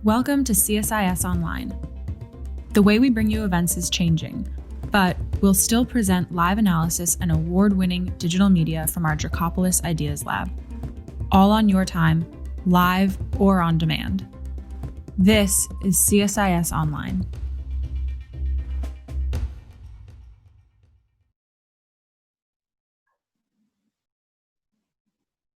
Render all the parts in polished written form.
Welcome to CSIS Online. The way we bring you events is changing, but we'll still present live analysis and award-winning digital media from our Dracopolis Ideas Lab. All on your time, live or on demand. This is CSIS Online.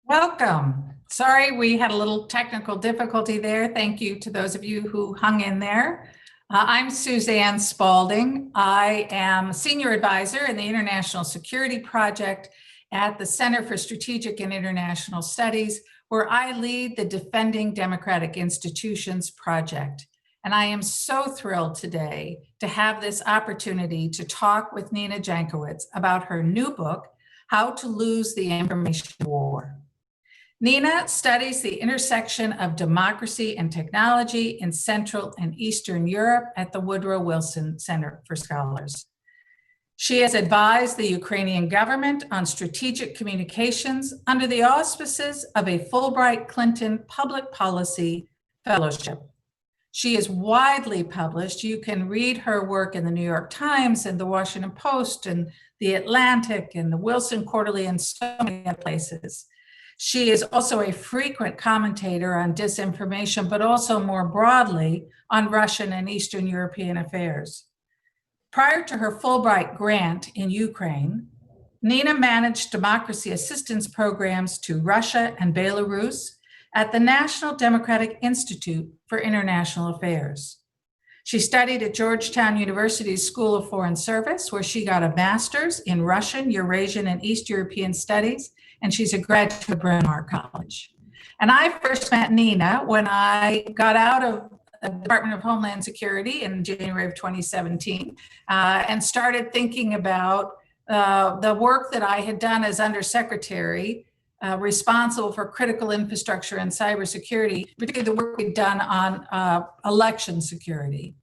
Welcome. Sorry, we had a little technical difficulty there. Thank you to those of you who hung in there. I'm Suzanne Spalding. I am Senior Advisor in the International Security Project at the Center for Strategic and International Studies, where I lead the Defending Democratic Institutions project. And I am so thrilled today to have this opportunity to talk with Nina Jankowicz about her new book, How to Lose the Information War. Nina studies the intersection of democracy and technology in Central and Eastern Europe at the Woodrow Wilson Center for Scholars. She has advised the Ukrainian government on strategic communications under the auspices of a Fulbright Clinton Public Policy Fellowship. She is widely published. You can read her work in the New York Times and the Washington Post and the Atlantic and the Wilson Quarterly and so many other places. She is also a frequent commentator on disinformation, but also more broadly on Russian and Eastern European affairs. Prior to her Fulbright grant in Ukraine, Nina managed democracy assistance programs to Russia and Belarus at the National Democratic Institute for International Affairs. She studied at Georgetown University's School of Foreign Service, where she got a master's in Russian, Eurasian, and East European Studies, and she's a graduate of Bryn Mawr College. And I first met Nina when I got out of the Department of Homeland Security in January of 2017 and started thinking about the work that I had done as undersecretary responsible for critical infrastructure and cybersecurity, particularly the work we've done on election security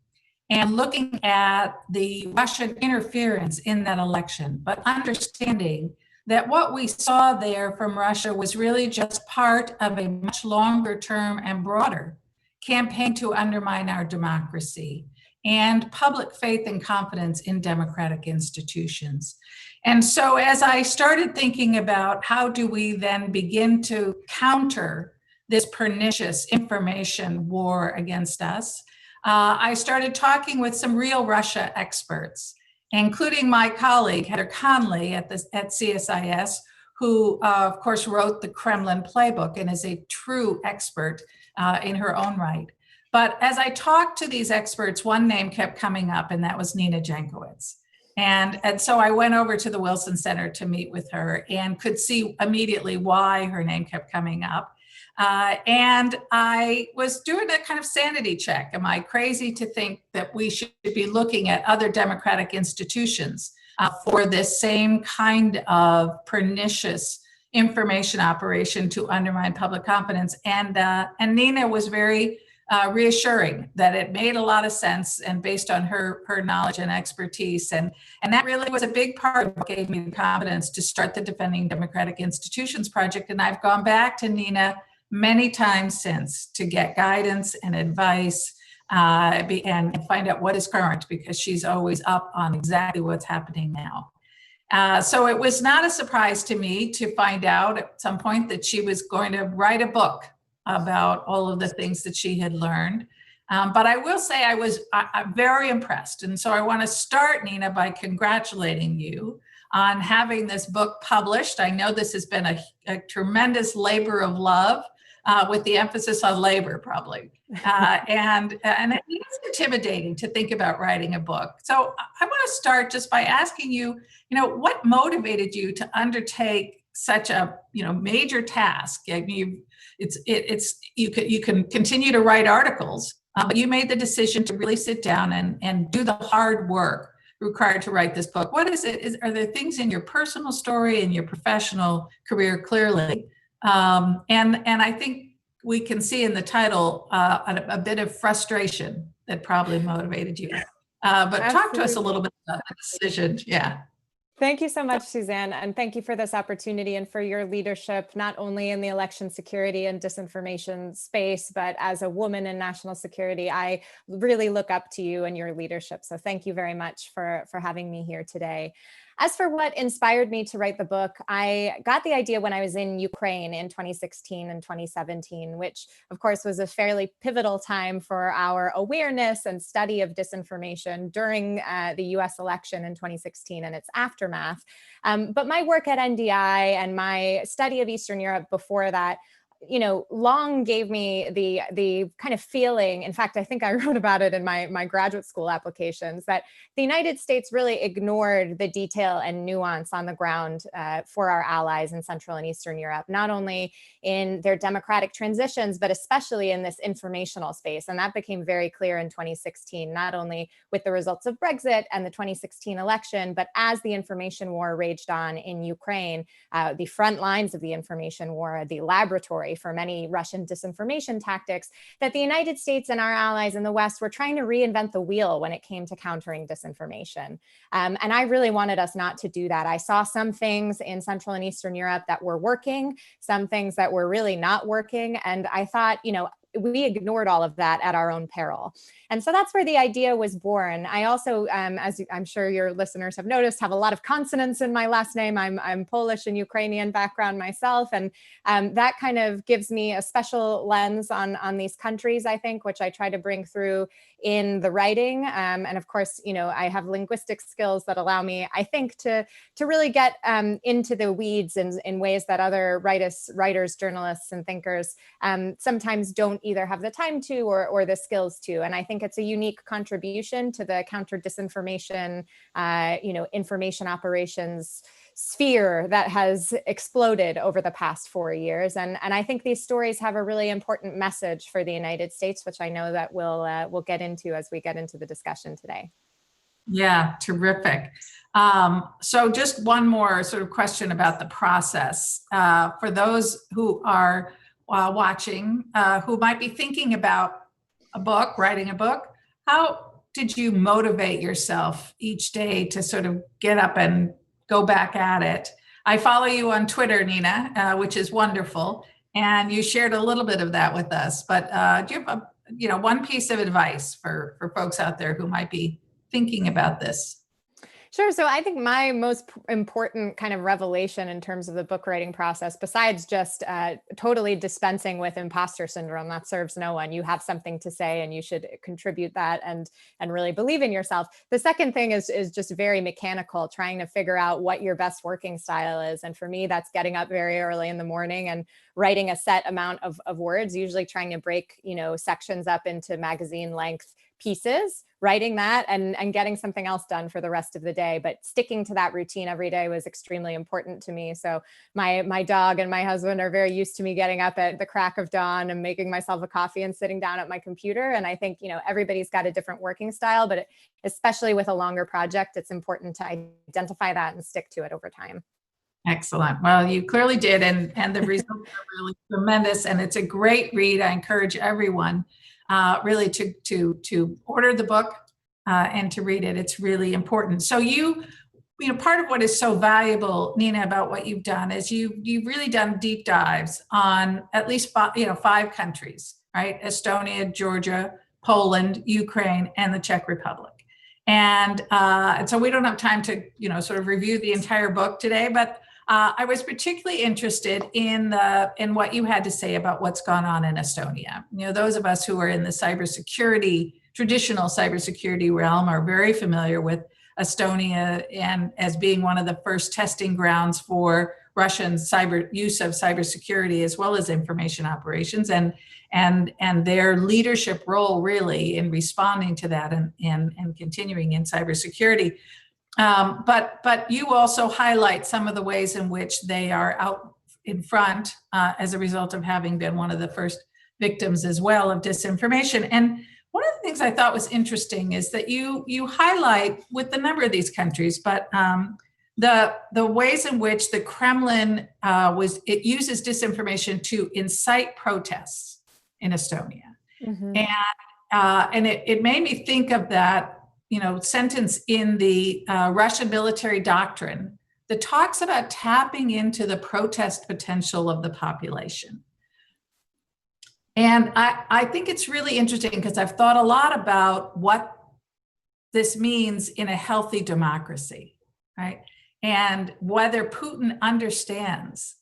and looking at the Russian interference in that election, but understanding that what we saw there from Russia was really just part of a much longer term and broader campaign to undermine our democracy and public faith and confidence in democratic institutions. And so as I started thinking about how do we then begin to counter this pernicious information war against us, I started talking with some real Russia experts, including my colleague, Heather Conley at CSIS, who of course wrote the Kremlin playbook and is a true expert in her own right. But as I talked to these experts, one name kept coming up, and that was Nina Jankowicz. And so I went over to the Wilson Center to meet with her and could see immediately why her name kept coming up. And I was doing a kind of sanity check. Am I crazy to think that we should be looking at other democratic institutions for this same kind of pernicious information operation to undermine public confidence? And Nina was very reassuring that it made a lot of sense and based on her knowledge and expertise. And that really was a big part of what gave me the confidence to start the Defending Democratic Institutions project. And I've gone back to Nina many times since to get guidance and advice and find out what is current, because she's always up on exactly what's happening now. So it was not a surprise to me to find out at some point that she was going to write a book about all of the things that she had learned. But I will say I'm very impressed. And so I want to start, Nina, by congratulating you on having this book published. I know this has been a tremendous labor of love, with the emphasis on labor, probably. And it is intimidating to think about writing a book. So I want to start just by asking you, what motivated you to undertake such a major task? I mean, you can continue to write articles, but you made the decision to really sit down and do the hard work required to write this book. What is it? Are there things in your personal story and your professional career clearly? And I think we can see in the title a bit of frustration that probably motivated you. But Absolutely. Talk to us a little bit about the decision. Yeah. Thank you so much, Suzanne, and thank you for this opportunity and for your leadership, not only in the election security and disinformation space, but as a woman in national security. I really look up to you and your leadership. So thank you very much for having me here today. As for what inspired me to write the book, I got the idea when I was in Ukraine in 2016 and 2017, which of course was a fairly pivotal time for our awareness and study of disinformation during the US election in 2016 and its aftermath. But my work at NDI and my study of Eastern Europe before that, long gave me the kind of feeling. In fact, I think I wrote about it in my graduate school applications, that the United States really ignored the detail and nuance on the ground for our allies in Central and Eastern Europe, not only in their democratic transitions, but especially in this informational space. And that became very clear in 2016, not only with the results of Brexit and the 2016 election, but as the information war raged on in Ukraine, the front lines of the information war, the laboratory for many Russian disinformation tactics, that the United States and our allies in the West were trying to reinvent the wheel when it came to countering disinformation. And I really wanted us not to do that. I saw some things in Central and Eastern Europe that were working, some things that were really not working. And I thought, we ignored all of that at our own peril. And so that's where the idea was born. I also, as I'm sure your listeners have noticed, have a lot of consonants in my last name. I'm Polish and Ukrainian background myself. And that kind of gives me a special lens on these countries, I think, which I try to bring through in the writing. And of course, I have linguistic skills that allow me, I think, to really get into the weeds in ways that other writers, journalists, and thinkers sometimes don't either have the time to or the skills to. And I think it's a unique contribution to the counter disinformation, information operations sphere that has exploded over the past 4 years. And I think these stories have a really important message for the United States, which I know that we'll get into as we get into the discussion today. Yeah, terrific. So just one more sort of question about the process. For those who are watching, who might be thinking about writing a book, how did you motivate yourself each day to sort of get up and go back at it? I follow you on Twitter, Nina, which is wonderful. And you shared a little bit of that with us, but do you have one piece of advice for folks out there who might be thinking about this? Sure. So I think my most important kind of revelation in terms of the book writing process, besides just totally dispensing with imposter syndrome, that serves no one. You have something to say and you should contribute that and really believe in yourself. The second thing is just very mechanical, trying to figure out what your best working style is. And for me, that's getting up very early in the morning and writing a set amount of words, usually trying to break, sections up into magazine length pieces, writing that and getting something else done for the rest of the day. But sticking to that routine every day was extremely important to me. So my dog and my husband are very used to me getting up at the crack of dawn and making myself a coffee and sitting down at my computer. And I think, everybody's got a different working style, but especially with a longer project, it's important to identify that and stick to it over time. Excellent. Well, you clearly did. And the results are really tremendous. And it's a great read. I encourage everyone really to order the book and to read it. It's really important. So part of what is so valuable, Nina, about what you've done is you've really done deep dives on at least five countries, right? Estonia, Georgia, Poland, Ukraine, and the Czech Republic. And so we don't have time to sort of review the entire book today, but I was particularly interested in what you had to say about what's gone on in Estonia. Those of us who are in the traditional cybersecurity realm are very familiar with Estonia and as being one of the first testing grounds for Russian use of cybersecurity as well as information operations and their leadership role really in responding to that and continuing in cybersecurity. But you also highlight some of the ways in which they are out in front as a result of having been one of the first victims as well of disinformation. And one of the things I thought was interesting is that you highlight with the number of these countries, but the ways in which the Kremlin uses disinformation to incite protests in Estonia. Mm-hmm. And it made me think of that sentence in the Russian military doctrine that talks about tapping into the protest potential of the population. And I think it's really interesting because I've thought a lot about what this means in a healthy democracy, right? And whether Putin understands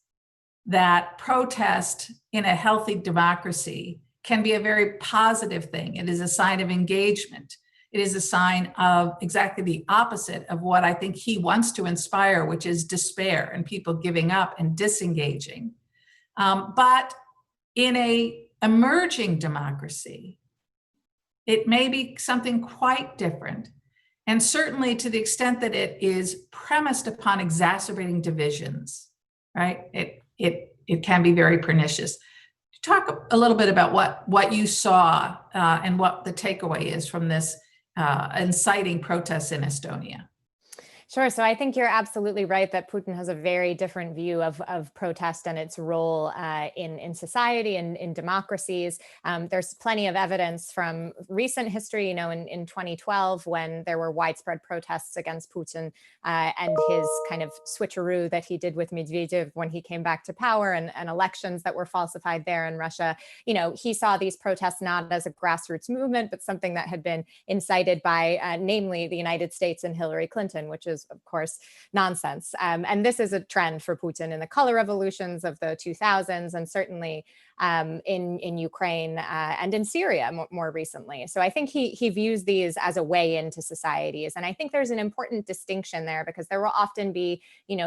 that protest in a healthy democracy can be a very positive thing. It is a sign of engagement. It is a sign of exactly the opposite of what I think he wants to inspire, which is despair and people giving up and disengaging. But in a emerging democracy, it may be something quite different. And certainly to the extent that it is premised upon exacerbating divisions, right? It can be very pernicious. Talk a little bit about what you saw and what the takeaway is from this inciting protests in Estonia. Sure. So I think you're absolutely right that Putin has a very different view of protest and its role in society and in democracies. There's plenty of evidence from recent history, in 2012, when there were widespread protests against Putin and his kind of switcheroo that he did with Medvedev when he came back to power, and elections that were falsified there in Russia. He saw these protests not as a grassroots movement, but something that had been incited by, namely, the United States and Hillary Clinton, which is, of course, nonsense. And this is a trend for Putin in the color revolutions of the 2000s, and certainly in Ukraine and in Syria more recently. So I think he views these as a way into societies. And I think there's an important distinction there, because there will often be,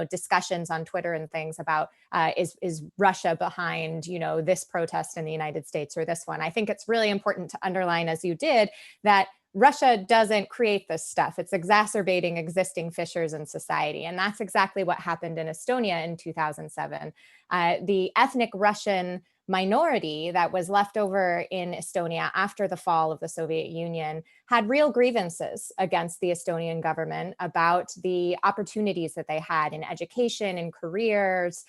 discussions on Twitter and things about is Russia behind, this protest in the United States or this one. I think it's really important to underline, as you did, that Russia doesn't create this stuff. It's exacerbating existing fissures in society. And that's exactly what happened in Estonia in 2007. The ethnic Russian minority that was left over in Estonia after the fall of the Soviet Union had real grievances against the Estonian government about the opportunities that they had in education, in careers,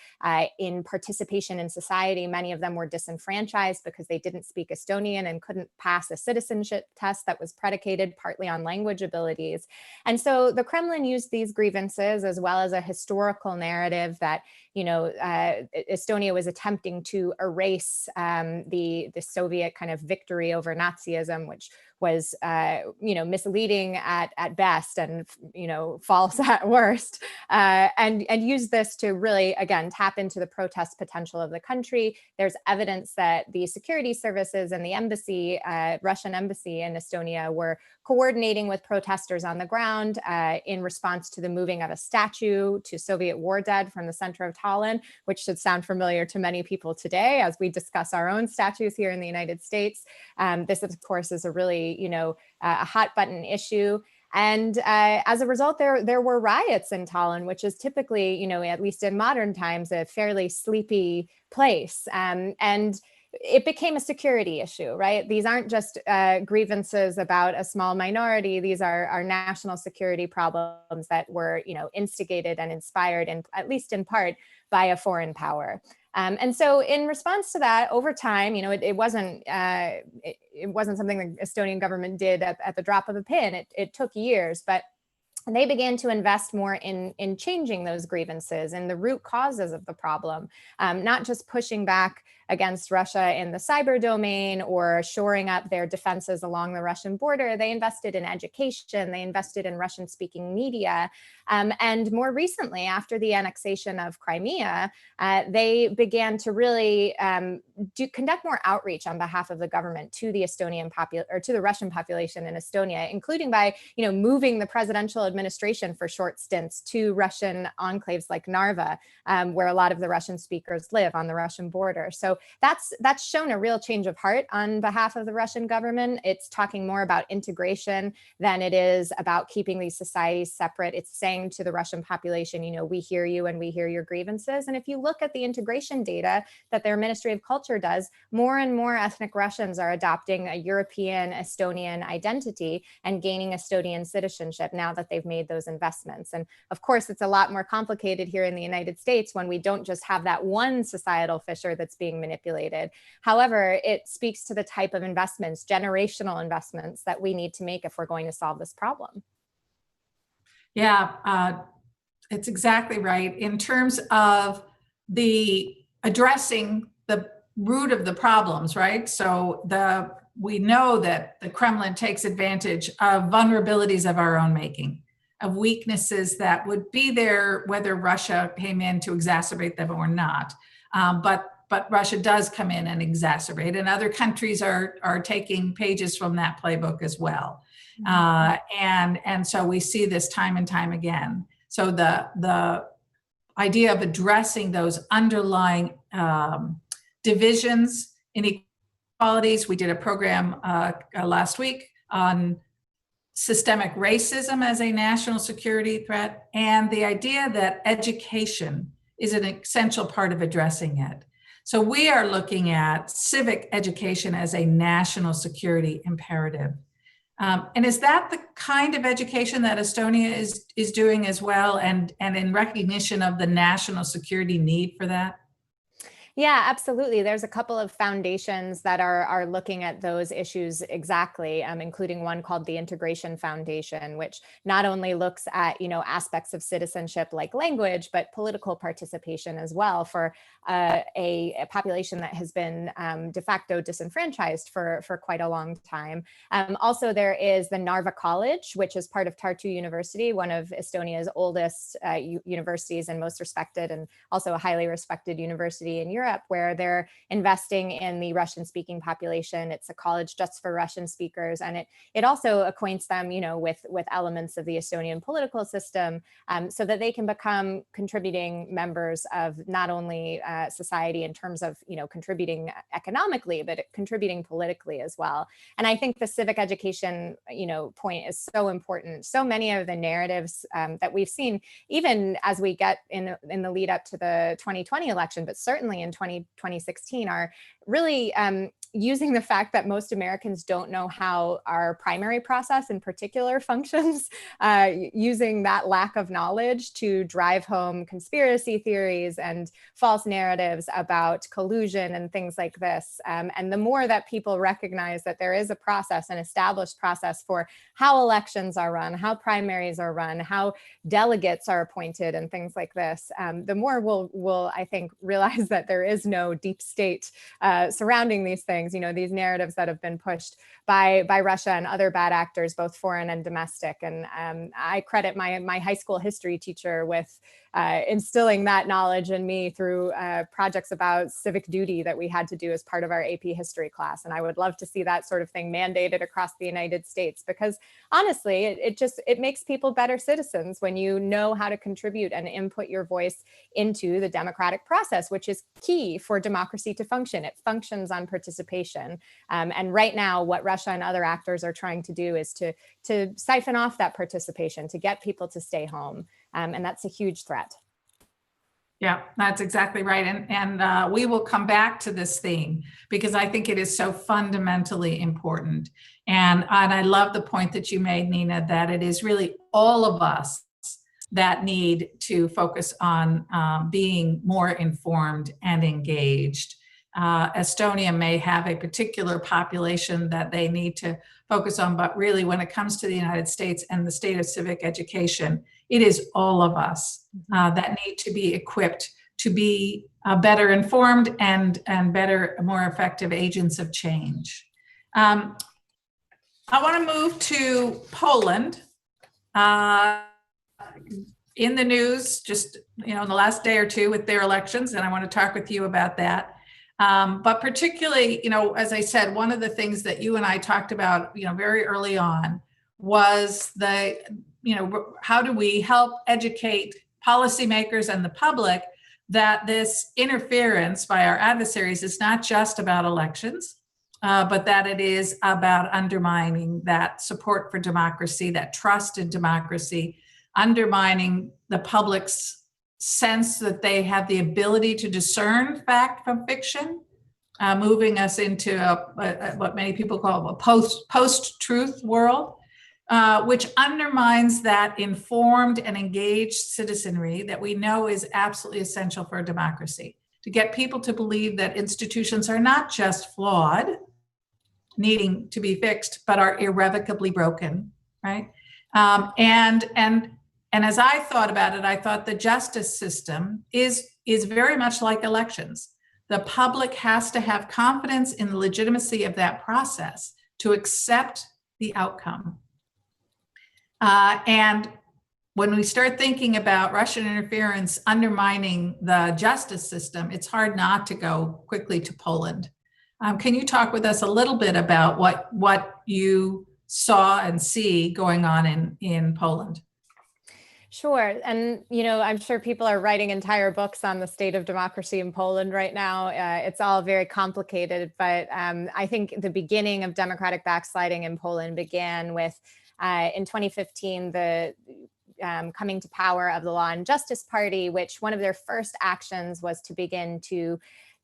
in participation in society. Many of them were disenfranchised because they didn't speak Estonian and couldn't pass a citizenship test that was predicated partly on language abilities. And so the Kremlin used these grievances, as well as a historical narrative that Estonia was attempting to erase the Soviet kind of victory over Nazism, which was misleading at best and false at worst, and use this to really, again, tap into the protest potential of the country. There's evidence that the security services and the embassy, Russian embassy in Estonia, were coordinating with protesters on the ground in response to the moving of a statue to Soviet war dead from the center of Tallinn, which should sound familiar to many people today as we discuss our own statues here in the United States. This, of course, is a really, a hot button issue. And as a result, there were riots in Tallinn, which is typically, at least in modern times, a fairly sleepy place. And it became a security issue, right? These aren't just grievances about a small minority. These are national security problems that were, instigated and inspired, and at least in part, by a foreign power. And so in response to that, over time, it wasn't something the Estonian government did at the drop of a pin. It took years, but they began to invest more in changing those grievances and the root causes of the problem, not just pushing back against Russia in the cyber domain or shoring up their defenses along the Russian border. They invested in education, they invested in Russian-speaking media, and more recently, after the annexation of Crimea, they began to really conduct more outreach on behalf of the government to the to the Russian population in Estonia, including by moving the presidential administration for short stints to Russian enclaves like Narva, where a lot of the Russian speakers live on the Russian border. So that's shown a real change of heart on behalf of the Russian government. It's talking more about integration than it is about keeping these societies separate. It's saying to the Russian population, we hear you and we hear your grievances. And if you look at the integration data that their Ministry of Culture does, more and more ethnic Russians are adopting a European Estonian identity and gaining Estonian citizenship now that they've made those investments. And of course, it's a lot more complicated here in the United States when we don't just have that one societal fissure that's being manipulated. However, it speaks to the type of investments, generational investments, that we need to make if we're going to solve this problem. Yeah, it's exactly right. In terms of the addressing the root of the problems, right? So we know that the Kremlin takes advantage of vulnerabilities of our own making, of weaknesses that would be there whether Russia came in to exacerbate them or not. But Russia does come in and exacerbate, and other countries are taking pages from that playbook as well. And so we see this time and time again. So the idea of addressing those underlying divisions, inequalities. We did a program last week on systemic racism as a national security threat, and the idea that education is an essential part of addressing it. So we are looking at civic education as a national security imperative. And is that the kind of education that Estonia is doing as well, and in recognition of the national security need for that? Yeah, absolutely. There's a couple of foundations that are looking at those issues exactly, including one called the Integration Foundation, which not only looks at, aspects of citizenship like language, but political participation as well for a population that has been de facto disenfranchised for quite a long time. Also, there is the Narva College, which is part of Tartu University, one of Estonia's oldest universities and most respected, and also a highly respected university in Europe, where they're investing in the Russian-speaking population. It's a college just for Russian speakers, and it also acquaints them, with elements of the Estonian political system, so that they can become contributing members of not only society in terms of, contributing economically, but contributing politically as well. And I think the civic education, point is so important. So many of the narratives that we've seen, even as we get in the lead up to the 2020 election, but certainly in 2016, are really using the fact that most Americans don't know how our primary process in particular functions, using that lack of knowledge to drive home conspiracy theories and false narratives about collusion and things like this. And the more that people recognize that there is a process, an established process for how elections are run, how primaries are run, how delegates are appointed and things like this, the more we'll, I think, realize that there is no deep state surrounding these things, these narratives that have been pushed by Russia and other bad actors, both foreign and domestic. And I credit my high school history teacher with instilling that knowledge in me through projects about civic duty that we had to do as part of our AP history class. And I would love to see that sort of thing mandated across the United States, because honestly, it makes people better citizens when you know how to contribute and input your voice into the democratic process, which is key for democracy to function. It functions on participation. And right now, what Russia and other actors are trying to do is to siphon off that participation, to get people to stay home. And that's a huge threat. Yeah, that's exactly right. And we will come back to this theme because I think it is so fundamentally important. And I love the point that you made, Nina, that it is really all of us that need to focus on being more informed and engaged. Estonia may have a particular population that they need to focus on, but really when it comes to the United States and the state of civic education, it is all of us that need to be equipped to be better informed and better, more effective agents of change. I want to move to Poland. In the news, just in the last day or two with their elections, and I want to talk with you about that. But particularly, as I said, one of the things that you and I talked about, very early on was how do we help educate policymakers and the public that this interference by our adversaries is not just about elections, but that it is about undermining that support for democracy, that trust in democracy, undermining the public's sense that they have the ability to discern fact from fiction, moving us into what many people call a post-truth world, which undermines that informed and engaged citizenry that we know is absolutely essential for a democracy, to get people to believe that institutions are not just flawed, needing to be fixed, but are irrevocably broken, right? And And as I thought about it, I thought the justice system is very much like elections. The public has to have confidence in the legitimacy of that process to accept the outcome. And when we start thinking about Russian interference undermining the justice system, it's hard not to go quickly to Poland. Can you talk with us a little bit about what you saw and see going on in Poland? Sure. And, I'm sure people are writing entire books on the state of democracy in Poland right now. It's all very complicated, but I think the beginning of democratic backsliding in Poland began with, in 2015, the coming to power of the Law and Justice Party, which one of their first actions was to begin to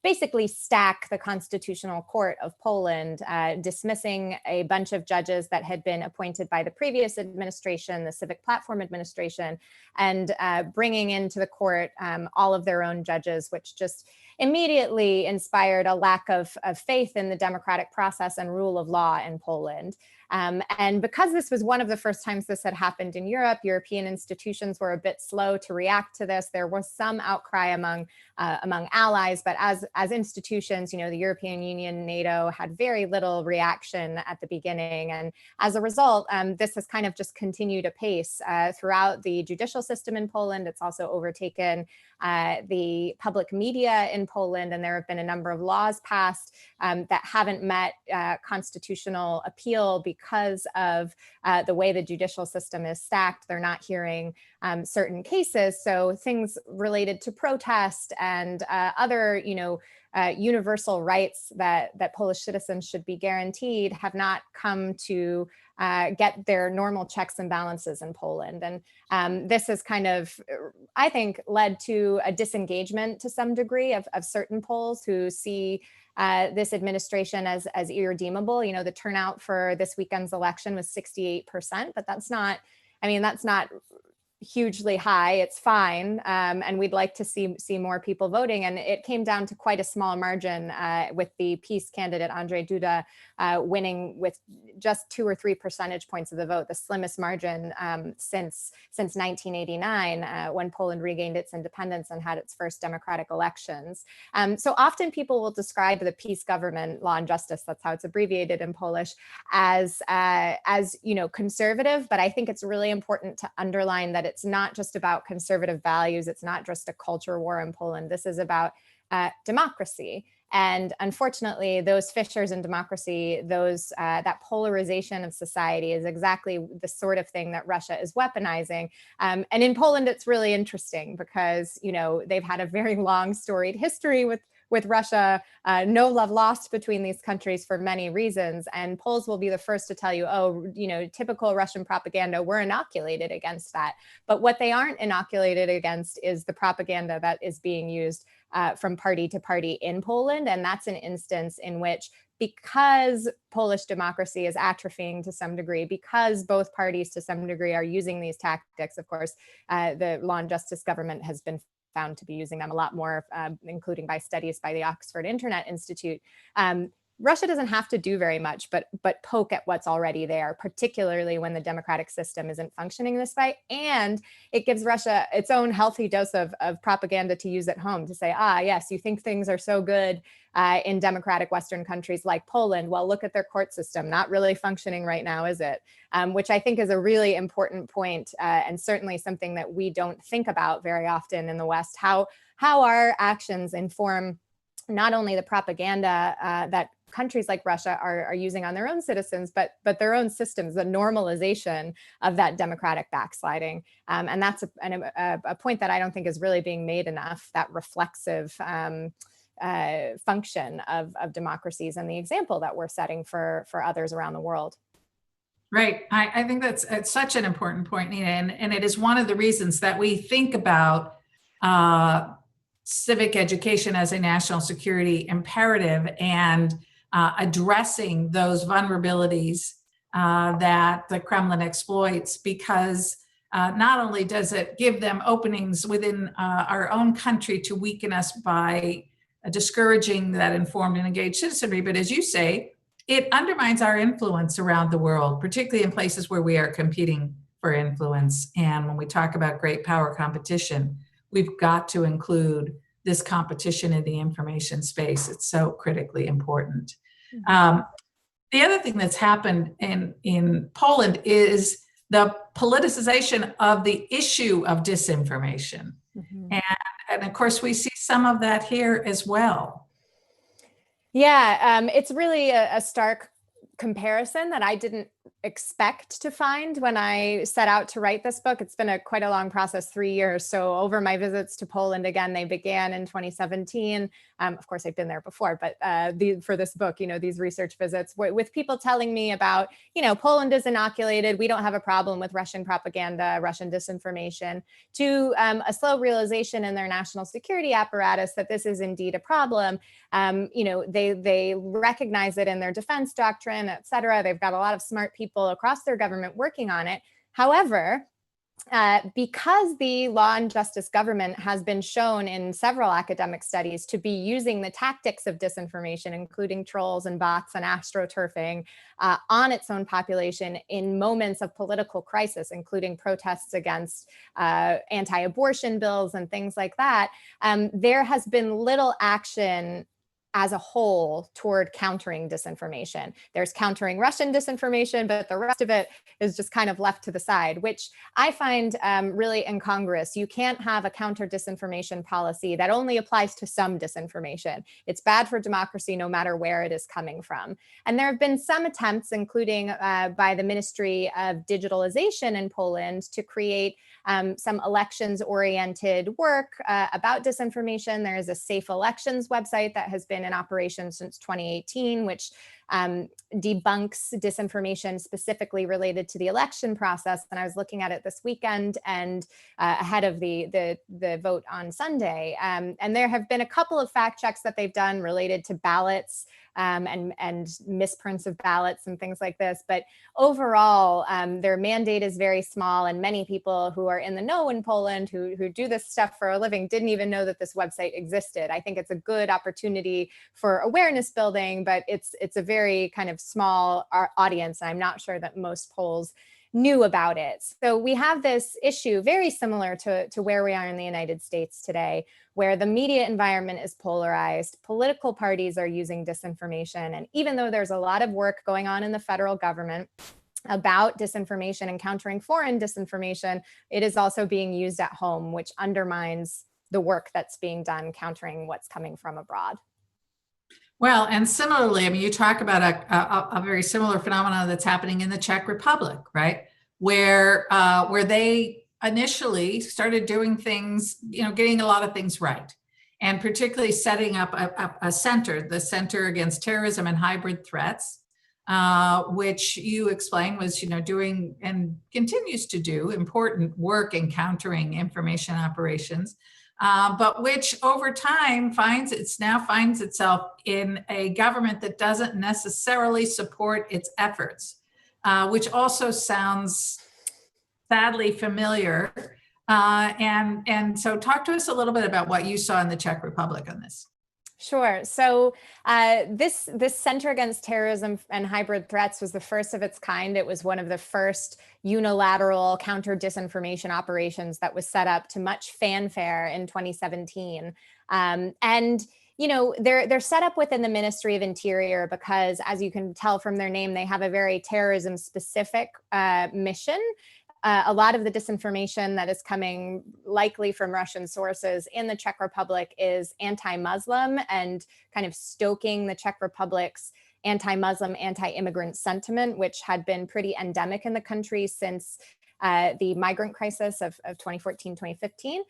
basically stack the Constitutional Court of Poland, dismissing a bunch of judges that had been appointed by the previous administration, the Civic platform administration, and bringing into the court all of their own judges, which just immediately inspired a lack of faith in the democratic process and rule of law in Poland. And because this was one of the first times this had happened in Europe, European institutions were a bit slow to react to this. There was some outcry among allies, but as institutions, the European Union, NATO had very little reaction at the beginning. And as a result, this has kind of just continued apace throughout the judicial system in Poland. It's also overtaken the public media in Poland, and there have been a number of laws passed that haven't met constitutional appeal because of the way the judicial system is stacked. They're not hearing certain cases. So things related to protest and other, universal rights that Polish citizens should be guaranteed have not come to get their normal checks and balances in Poland. And this has kind of, I think, led to a disengagement to some degree of certain Poles who see this administration as irredeemable. The turnout for this weekend's election was 68%, but that's not hugely high. It's fine. And we'd like to see more people voting. And it came down to quite a small margin with the peace candidate, Andrzej Duda, winning with just 2 or 3 percentage points of the vote, the slimmest margin since 1989, when Poland regained its independence and had its first democratic elections. So often people will describe the peace government, Law and Justice, that's how it's abbreviated in Polish, as conservative. But I think it's really important to underline that it's not just about conservative values. It's not just a culture war in Poland. This is about democracy. And unfortunately, those fissures in democracy, that polarization of society is exactly the sort of thing that Russia is weaponizing. And in Poland, it's really interesting because, they've had a very long storied history with Russia, no love lost between these countries for many reasons. And Poles will be the first to tell you, typical Russian propaganda, we're inoculated against that. But what they aren't inoculated against is the propaganda that is being used from party to party in Poland. And that's an instance in which, because Polish democracy is atrophying to some degree, because both parties to some degree are using these tactics, of course, the Law and Justice government has been found to be using them a lot more, including by studies by the Oxford Internet Institute. Russia doesn't have to do very much, but poke at what's already there, particularly when the democratic system isn't functioning this way. And it gives Russia its own healthy dose of propaganda to use at home to say, yes, you think things are so good in democratic Western countries like Poland. Well, look at their court system, not really functioning right now, is it? Which I think is a really important point, and certainly something that we don't think about very often in the West, how our actions inform not only the propaganda that countries like Russia are using on their own citizens, but their own systems, the normalization of that democratic backsliding. And that's a point that I don't think is really being made enough, that reflexive function of democracies and the example that we're setting for others around the world. Right. I think it's such an important point, Nina, and it is one of the reasons that we think about civic education as a national security imperative and addressing those vulnerabilities that the Kremlin exploits, because not only does it give them openings within our own country to weaken us by discouraging that informed and engaged citizenry, but as you say, it undermines our influence around the world, particularly in places where we are competing for influence. And when we talk about great power competition, we've got to include this competition in the information space. It's so critically important. The other thing that's happened in Poland is the politicization of the issue of disinformation. And of course, we see some of that here as well. Yeah, it's really a stark comparison that I didn't expect to find when I set out to write this book. It's been quite a long process, 3 years. So over my visits to Poland, again, they began in 2017. Of course, I've been there before, but for this book, these research visits with people telling me about, Poland is inoculated. We don't have a problem with Russian propaganda, Russian disinformation, to a slow realization in their national security apparatus that this is indeed a problem. They recognize it in their defense doctrine, et cetera. They've got a lot of smart people across their government working on it. However, because the law and justice government has been shown in several academic studies to be using the tactics of disinformation, including trolls and bots and astroturfing, on its own population in moments of political crisis, including protests against anti-abortion bills and things like that, there has been little action as a whole toward countering disinformation. There's countering Russian disinformation, but the rest of it is just kind of left to the side, which I find really incongruous. You can't have a counter disinformation policy that only applies to some disinformation. It's bad for democracy no matter where it is coming from. And there have been some attempts, including by the Ministry of Digitalization in Poland, to create some elections-oriented work about disinformation. There is a Safe Elections website that has been in operation since 2018, which debunks disinformation specifically related to the election process. And I was looking at it this weekend and ahead of the vote on Sunday. And there have been a couple of fact checks that they've done related to ballots and misprints of ballots and things like this. But overall, their mandate is very small. And many people who are in the know in Poland who do this stuff for a living didn't even know that this website existed. I think it's a good opportunity for awareness building, but it's a very kind of small audience. I'm not sure that most Poles knew about it. So we have this issue very similar to where we are in the United States today, where the media environment is polarized, political parties are using disinformation. And even though there's a lot of work going on in the federal government about disinformation and countering foreign disinformation, it is also being used at home, which undermines the work that's being done countering what's coming from abroad. Well, and similarly, I mean, you talk about a very similar phenomenon that's happening in the Czech Republic, right? Where they initially started doing things, getting a lot of things right, and particularly setting up a center, the Center Against Terrorism and Hybrid Threats, which you explained was, doing and continues to do important work in countering information operations. But which over time finds itself in a government that doesn't necessarily support its efforts, which also sounds sadly familiar. And so talk to us a little bit about what you saw in the Czech Republic on this. Sure. So this Center Against Terrorism and Hybrid Threats was the first of its kind. It was one of the first unilateral counter disinformation operations that was set up to much fanfare in 2017. And they're set up within the Ministry of Interior because, as you can tell from their name, they have a very terrorism specific mission. A lot of the disinformation that is coming likely from Russian sources in the Czech Republic is anti-Muslim and kind of stoking the Czech Republic's anti-Muslim, anti-immigrant sentiment, which had been pretty endemic in the country since the migrant crisis of 2014, 2015.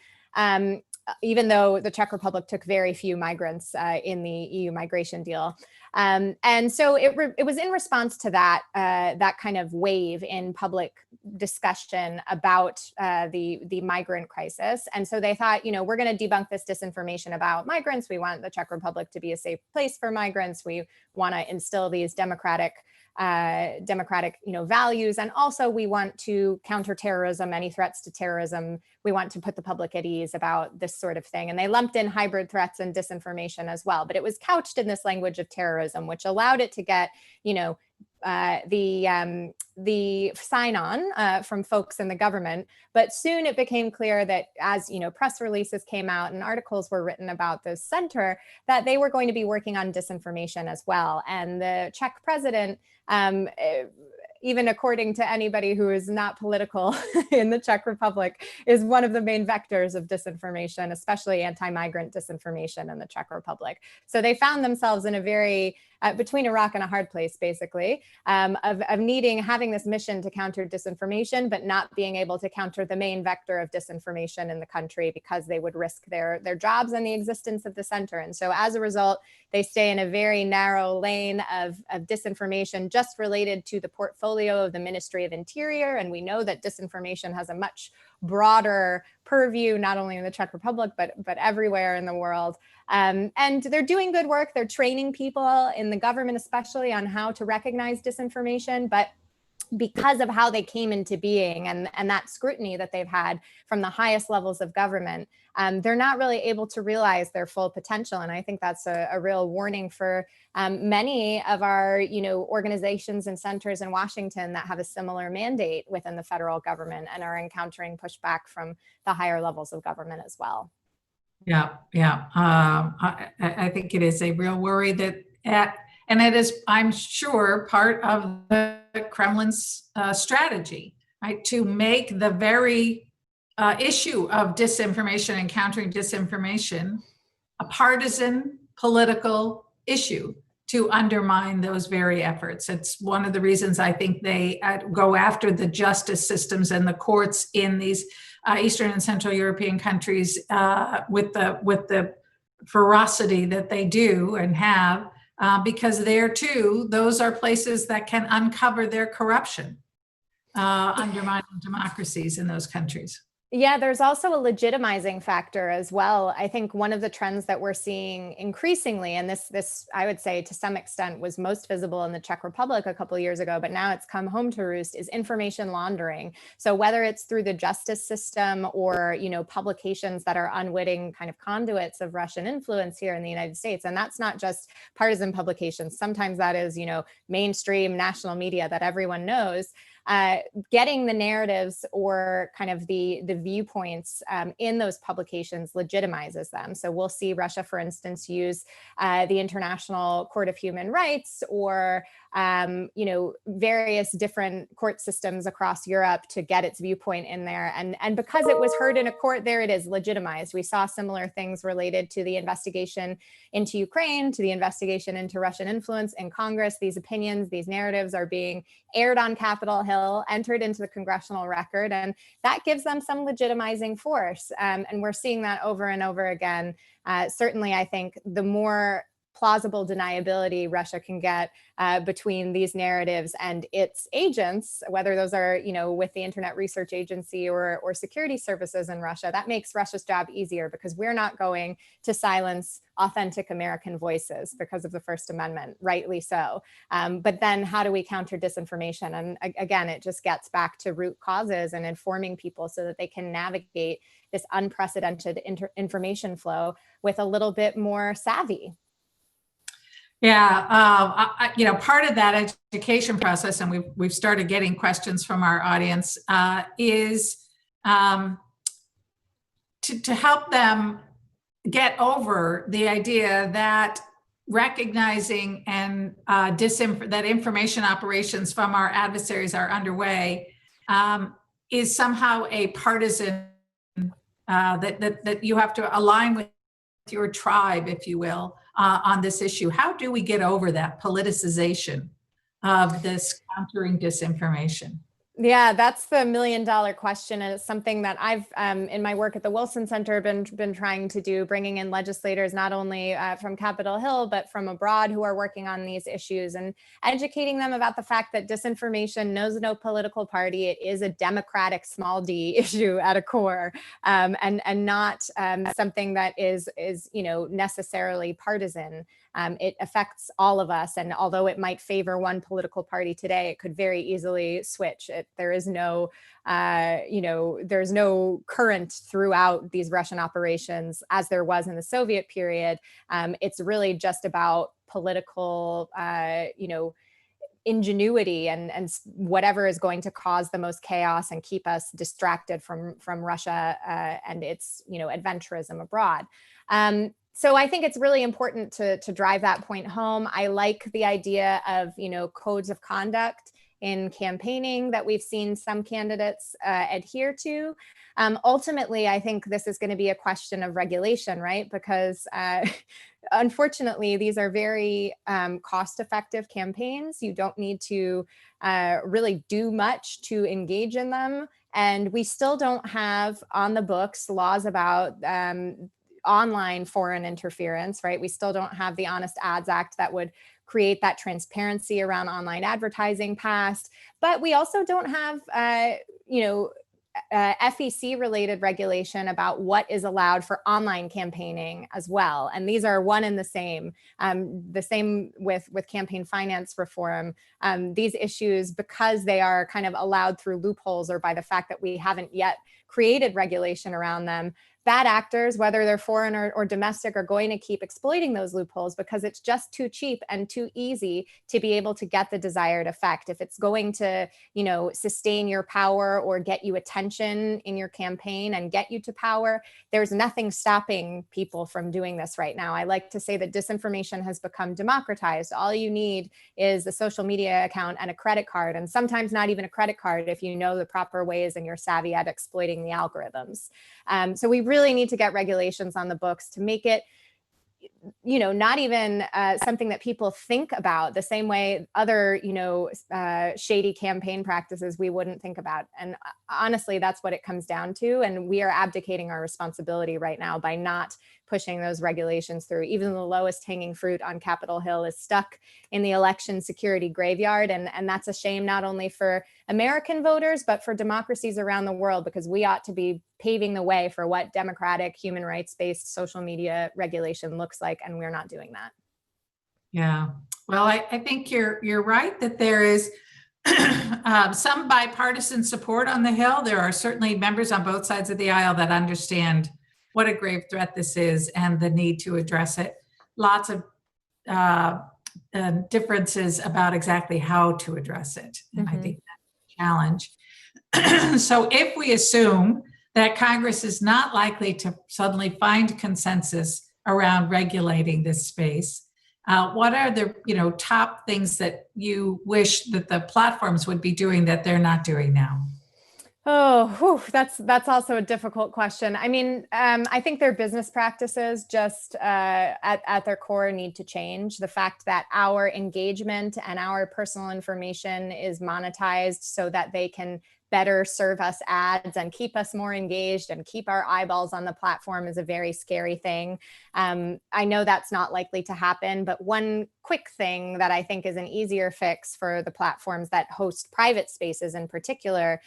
Even though the Czech Republic took very few migrants in the EU migration deal. And so it was in response to that kind of wave in public discussion about the migrant crisis. And so they thought, we're going to debunk this disinformation about migrants. We want the Czech Republic to be a safe place for migrants. We want to instill these democratic values. And also we want to counter terrorism, any threats to terrorism. We want to put the public at ease about this sort of thing. And they lumped in hybrid threats and disinformation as well. But it was couched in this language of terrorism, which allowed it to get, the sign-on from folks in the government. But soon it became clear that as press releases came out and articles were written about this center, that they were going to be working on disinformation as well. And the Czech president, even according to anybody who is not political in the Czech Republic, is one of the main vectors of disinformation, especially anti-migrant disinformation in the Czech Republic. So they found themselves in a very between a rock and a hard place, basically, of having this mission to counter disinformation, but not being able to counter the main vector of disinformation in the country because they would risk their jobs and the existence of the center. And so as a result, they stay in a very narrow lane of disinformation just related to the portfolio of the Ministry of Interior. And we know that disinformation has a much broader purview, not only in the Czech Republic, but everywhere in the world. And they're doing good work. They're training people in the government, especially on how to recognize disinformation. But because of how they came into being and that scrutiny that they've had from the highest levels of government, they're not really able to realize their full potential. And I think that's a real warning for many of our organizations and centers in Washington that have a similar mandate within the federal government and are encountering pushback from the higher levels of government as well. Yeah. I think it is a real worry and it is, I'm sure, part of the Kremlin's strategy, right, to make the very issue of disinformation and countering disinformation a partisan political issue to undermine those very efforts. It's one of the reasons I think they go after the justice systems and the courts in these Eastern and Central European countries with the ferocity that they do and have. Because there too, those are places that can uncover their corruption, undermining democracies in those countries. Yeah, there's also a legitimizing factor as well. I think one of the trends that we're seeing increasingly, and this I would say to some extent was most visible in the Czech Republic a couple of years ago, but now it's come home to roost, is information laundering. So whether it's through the justice system or publications that are unwitting kind of conduits of Russian influence here in the United States, and that's not just partisan publications. Sometimes that is mainstream national media that everyone knows. Getting the narratives or kind of the viewpoints in those publications legitimizes them. So we'll see Russia, for instance, use the International Court of Human Rights or various different court systems across Europe to get its viewpoint in there. And because it was heard in a court, there it is, legitimized. We saw similar things related to the investigation into Ukraine, to the investigation into Russian influence in Congress. These opinions, these narratives are being aired on Capitol Hill, entered into the congressional record, and that gives them some legitimizing force. And we're seeing that over and over again. Certainly, I think the more plausible deniability Russia can get between these narratives and its agents, whether those are, with the Internet Research Agency or security services in Russia, that makes Russia's job easier because we're not going to silence authentic American voices because of the First Amendment, rightly so. But then how do we counter disinformation? And again, it just gets back to root causes and informing people so that they can navigate this unprecedented information flow with a little bit more savvy. Yeah, part of that education process, and we've started getting questions from our audience, is to help them get over the idea that recognizing and that information operations from our adversaries are underway is somehow a partisan that you have to align with your tribe, if you will. On this issue. How do we get over that politicization of this countering disinformation? Yeah, that's the $1 million question. And it's something that I've, in my work at the Wilson Center, been trying to do, bringing in legislators, not only from Capitol Hill, but from abroad who are working on these issues and educating them about the fact that disinformation knows no political party. It is a democratic small d issue at a core, and not something that is necessarily partisan. It affects all of us. And although it might favor one political party today, it could very easily switch. There is no, there's no current throughout these Russian operations as there was in the Soviet period. It's really just about political, ingenuity and whatever is going to cause the most chaos and keep us distracted from Russia and its, adventurism abroad. So I think it's really important to drive that point home. I like the idea of, codes of conduct in campaigning that we've seen some candidates adhere to. Ultimately, I think this is going to be a question of regulation, right? Because unfortunately, these are very cost-effective campaigns. You don't need to really do much to engage in them. And we still don't have on the books laws about online foreign interference, right? We still don't have the Honest Ads Act that would create that transparency around online advertising passed. But we also don't have, FEC related regulation about what is allowed for online campaigning as well. And these are one and the same with campaign finance reform. These issues, because they are kind of allowed through loopholes or by the fact that we haven't yet created regulation around them, bad actors, whether they're foreign or domestic, are going to keep exploiting those loopholes because it's just too cheap and too easy to be able to get the desired effect. If it's going to, sustain your power or get you attention in your campaign and get you to power, there's nothing stopping people from doing this right now. I like to say that disinformation has become democratized. All you need is a social media account and a credit card, and sometimes not even a credit card if you know the proper ways and you're savvy at exploiting the algorithms. So we really need to get regulations on the books to make it, not even something that people think about the same way other, shady campaign practices we wouldn't think about. And honestly, that's what it comes down to. And we are abdicating our responsibility right now by not pushing those regulations through. Even the lowest hanging fruit on Capitol Hill is stuck in the election security graveyard. And that's a shame, not only for American voters, but for democracies around the world, because we ought to be paving the way for what democratic, human rights-based social media regulation looks like. And we're not doing that. Yeah. Well, I think you're right that there is some bipartisan support on the Hill. There are certainly members on both sides of the aisle that understand what a grave threat this is and the need to address it. Lots of differences about exactly how to address it. And I think that's a challenge. So if we assume that Congress is not likely to suddenly find consensus around regulating this space, what are the top things that you wish that the platforms would be doing that they're not doing now? Oh, that's also a difficult question. I mean, I think their business practices just at their core need to change. The fact that our engagement and our personal information is monetized so that they can better serve us ads and keep us more engaged and keep our eyeballs on the platform is a very scary thing. I know that's not likely to happen, but one quick thing that I think is an easier fix for the platforms that host private spaces in particular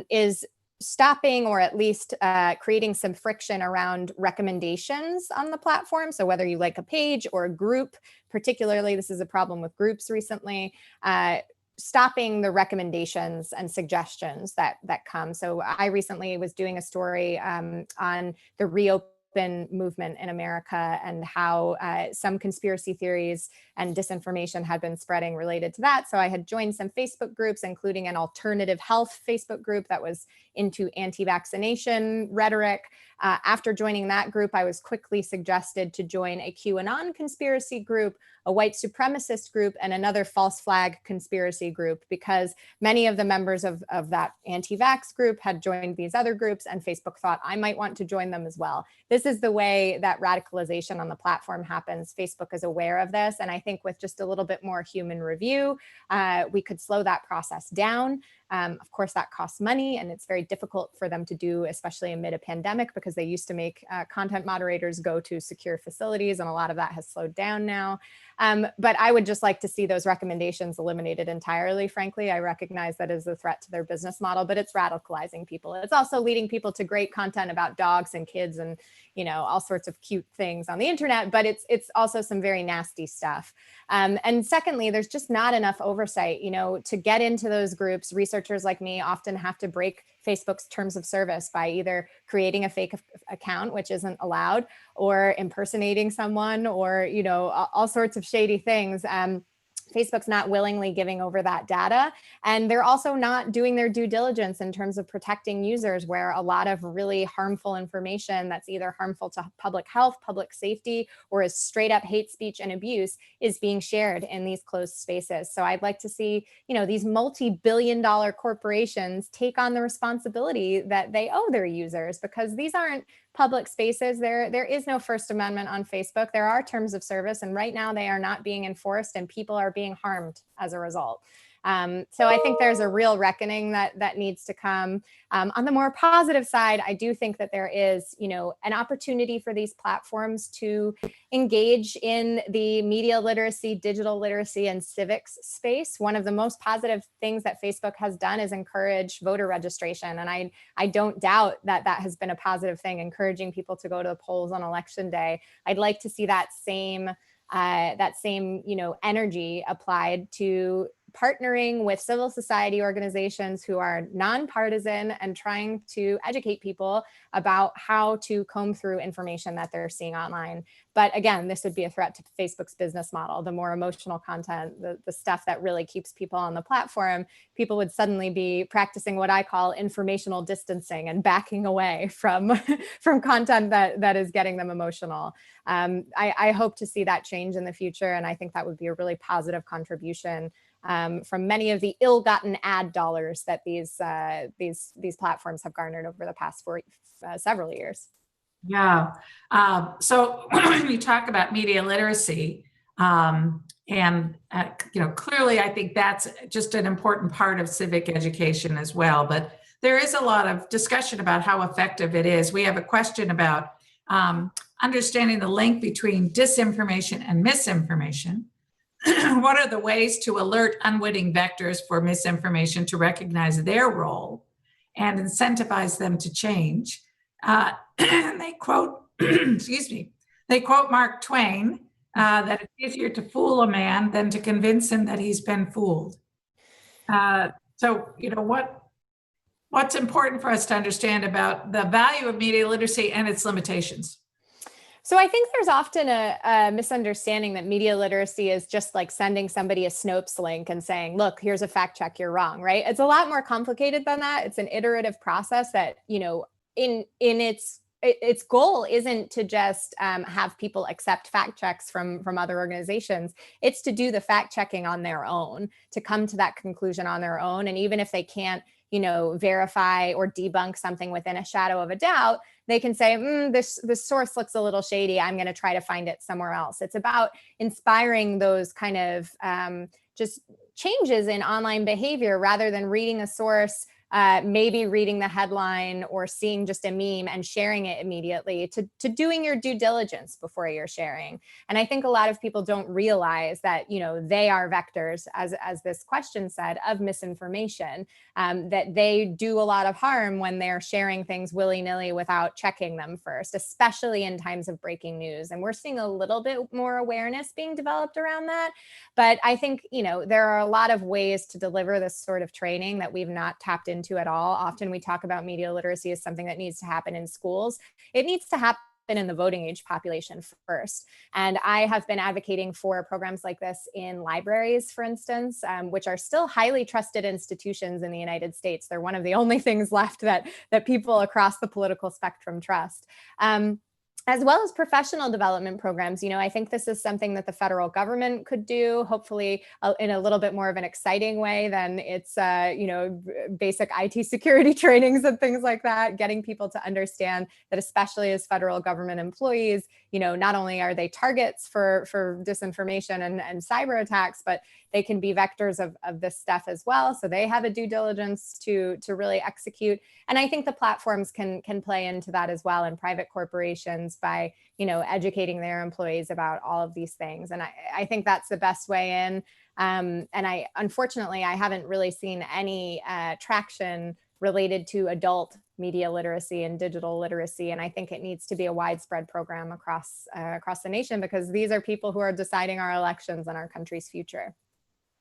is stopping or at least creating some friction around recommendations on the platform. So whether you like a page or a group, particularly, this is a problem with groups recently, stopping the recommendations and suggestions that come. So I recently was doing a story on the reopen movement in America and how some conspiracy theories and disinformation had been spreading related to that. So I had joined some Facebook groups, including an alternative health Facebook group that was into anti-vaccination rhetoric. After joining that group, I was quickly suggested to join a QAnon conspiracy group, a white supremacist group, and another false flag conspiracy group, because many of the members of that anti-vax group had joined these other groups, and Facebook thought I might want to join them as well. This is the way that radicalization on the platform happens. Facebook is aware of this, and I think with just a little bit more human review, we could slow that process down. Of course, that costs money, and it's very difficult for them to do, especially amid a pandemic, because they used to make content moderators go to secure facilities, and a lot of that has slowed down now. But I would just like to see those recommendations eliminated entirely, frankly. I recognize that is a threat to their business model, but it's radicalizing people. It's also leading people to great content about dogs and kids and, all sorts of cute things on the internet, but it's also some very nasty stuff. And secondly, there's just not enough oversight, to get into those groups. Researchers like me often have to break Facebook's terms of service by either creating a fake account, which isn't allowed, or impersonating someone, or, all sorts of shady things. Facebook's not willingly giving over that data. And they're also not doing their due diligence in terms of protecting users, where a lot of really harmful information that's either harmful to public health, public safety, or is straight up hate speech and abuse is being shared in these closed spaces. So I'd like to see, these multi-billion-dollar corporations take on the responsibility that they owe their users, because these aren't public spaces. There is no First Amendment on Facebook. There are terms of service, and right now they are not being enforced, and people are being harmed as a result. So I think there's a real reckoning that needs to come. On the more positive side, I do think that there is, an opportunity for these platforms to engage in the media literacy, digital literacy, and civics space. One of the most positive things that Facebook has done is encourage voter registration. And I don't doubt that has been a positive thing, encouraging people to go to the polls on election day. I'd like to see that same energy applied to partnering with civil society organizations who are nonpartisan and trying to educate people about how to comb through information that they're seeing online. But again, this would be a threat to Facebook's business model. The more emotional content, the stuff that really keeps people on the platform, people would suddenly be practicing what I call informational distancing and backing away from content that is getting them emotional. I hope to see that change in the future, and I think that would be a really positive contribution from many of the ill-gotten ad dollars that these platforms have garnered over the past several years. Yeah. So when you talk about media literacy, clearly I think that's just an important part of civic education as well. But there is a lot of discussion about how effective it is. We have a question about understanding the link between disinformation and misinformation. What are the ways to alert unwitting vectors for misinformation to recognize their role and incentivize them to change? They quote, they quote Mark Twain, that it's easier to fool a man than to convince him that he's been fooled. What's important for us to understand about the value of media literacy and its limitations? So I think there's often a misunderstanding that media literacy is just like sending somebody a Snopes link and saying, look, here's a fact check, you're wrong, right? It's a lot more complicated than that. It's an iterative process that, in its goal isn't to just have people accept fact checks from other organizations. It's to do the fact checking on their own, to come to that conclusion on their own. And even if they can't, verify or debunk something within a shadow of a doubt, they can say, this source looks a little shady. I'm going to try to find it somewhere else. It's about inspiring those kind of just changes in online behavior rather than reading a source, maybe reading the headline or seeing just a meme and sharing it immediately, to doing your due diligence before you're sharing. And I think a lot of people don't realize that, they are vectors, as this question said, of misinformation, that they do a lot of harm when they're sharing things willy-nilly without checking them first, especially in times of breaking news. And we're seeing a little bit more awareness being developed around that. But I think, there are a lot of ways to deliver this sort of training that we've not tapped into at all. Often we talk about media literacy as something that needs to happen in schools. It needs to happen in the voting age population first. And I have been advocating for programs like this in libraries, for instance, which are still highly trusted institutions in the United States. They're one of the only things left that people across the political spectrum trust. As well as professional development programs. I think this is something that the federal government could do, hopefully in a little bit more of an exciting way than its, basic IT security trainings and things like that, getting people to understand that, especially as federal government employees, not only are they targets for disinformation and cyber attacks, but they can be vectors of this stuff as well. So they have a due diligence to really execute. And I think the platforms can play into that as well, and private corporations by, educating their employees about all of these things. And I think that's the best way in. And unfortunately, I haven't really seen any traction related to adult media literacy and digital literacy. And I think it needs to be a widespread program across the nation, because these are people who are deciding our elections and our country's future.